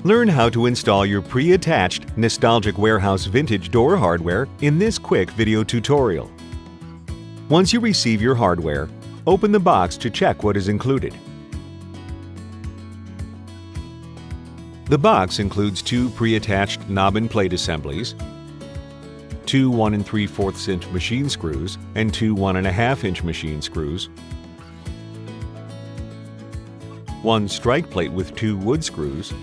Learn how to install your pre-attached Nostalgic Warehouse vintage door hardware in this quick video tutorial. Once you receive your hardware, open the box to check what is included. The box includes two pre-attached knob and plate assemblies, two 1 3/4 inch machine screws and two 1.5 inch machine screws, one strike plate with two wood screws,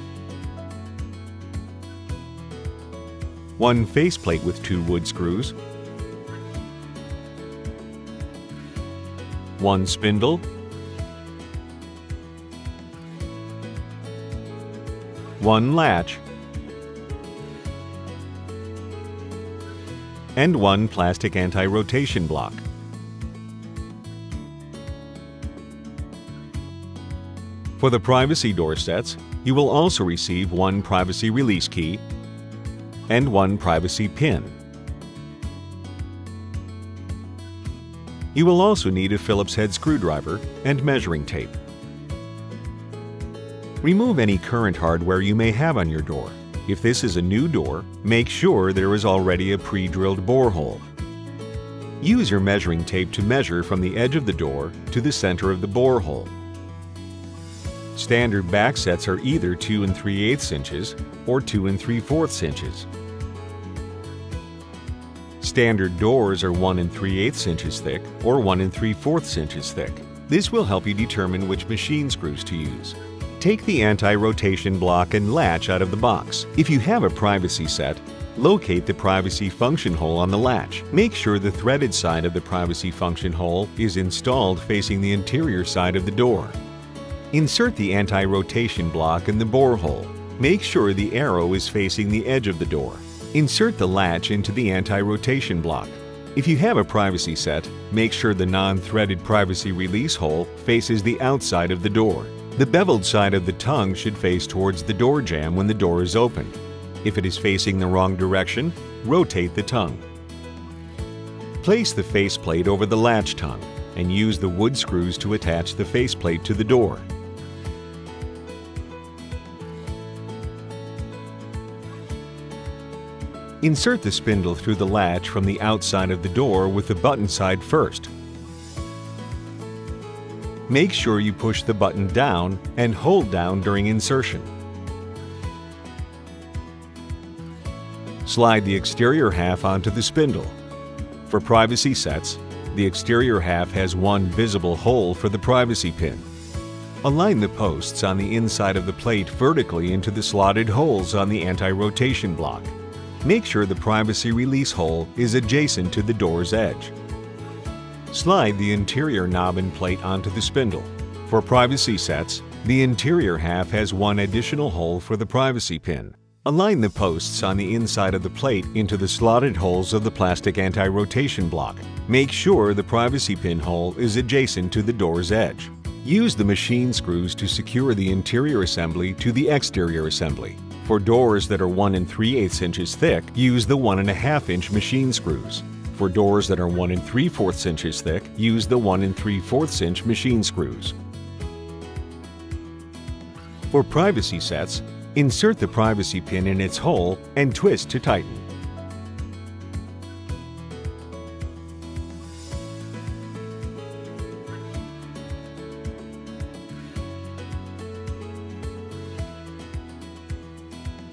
one faceplate with two wood screws, one spindle, one latch, and one plastic anti-rotation block. For the privacy door sets, you will also receive one privacy release key and one privacy pin. You will also need a Phillips head screwdriver and measuring tape. Remove any current hardware you may have on your door. If this is a new door, make sure there is already a pre-drilled borehole. Use your measuring tape to measure from the edge of the door to the center of the borehole. Standard back sets are either 2 3/8 inches or 2 3/4 inches. Standard doors are 1 3/8 inches thick or 1 3/4 inches thick. This will help you determine which machine screws to use. Take the anti-rotation block and latch out of the box. If you have a privacy set, locate the privacy function hole on the latch. Make sure the threaded side of the privacy function hole is installed facing the interior side of the door. Insert the anti-rotation block in the bore hole. Make sure the arrow is facing the edge of the door. Insert the latch into the anti-rotation block. If you have a privacy set, make sure the non-threaded privacy release hole faces the outside of the door. The beveled side of the tongue should face towards the door jamb when the door is opened. If it is facing the wrong direction, rotate the tongue. Place the faceplate over the latch tongue and use the wood screws to attach the faceplate to the door. Insert the spindle through the latch from the outside of the door with the button side first. Make sure you push the button down and hold down during insertion. Slide the exterior half onto the spindle. For privacy sets, the exterior half has one visible hole for the privacy pin. Align the posts on the inside of the plate vertically into the slotted holes on the anti-rotation block. Make sure the privacy release hole is adjacent to the door's edge. Slide the interior knob and plate onto the spindle. For privacy sets, the interior half has one additional hole for the privacy pin. Align the posts on the inside of the plate into the slotted holes of the plastic anti-rotation block. Make sure the privacy pin hole is adjacent to the door's edge. Use the machine screws to secure the interior assembly to the exterior assembly. For doors that are 1 3/8 inches thick, use the 1.5 inch machine screws. For doors that are 1 3/4 inches thick, use the 1 3/4 inch machine screws. For privacy sets, insert the privacy pin in its hole and twist to tighten.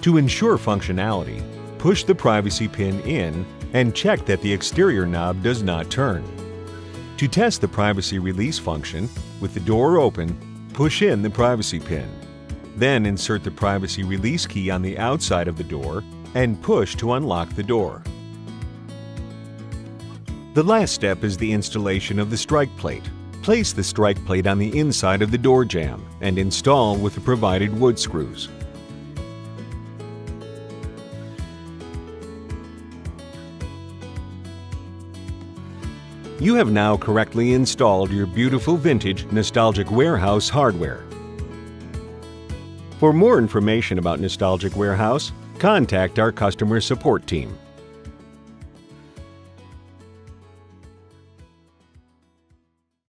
To ensure functionality, push the privacy pin in and check that the exterior knob does not turn. To test the privacy release function, with the door open, push in the privacy pin. Then insert the privacy release key on the outside of the door and push to unlock the door. The last step is the installation of the strike plate. Place the strike plate on the inside of the door jamb and install with the provided wood screws. You have now correctly installed your beautiful vintage Nostalgic Warehouse hardware. For more information about Nostalgic Warehouse, contact our customer support team.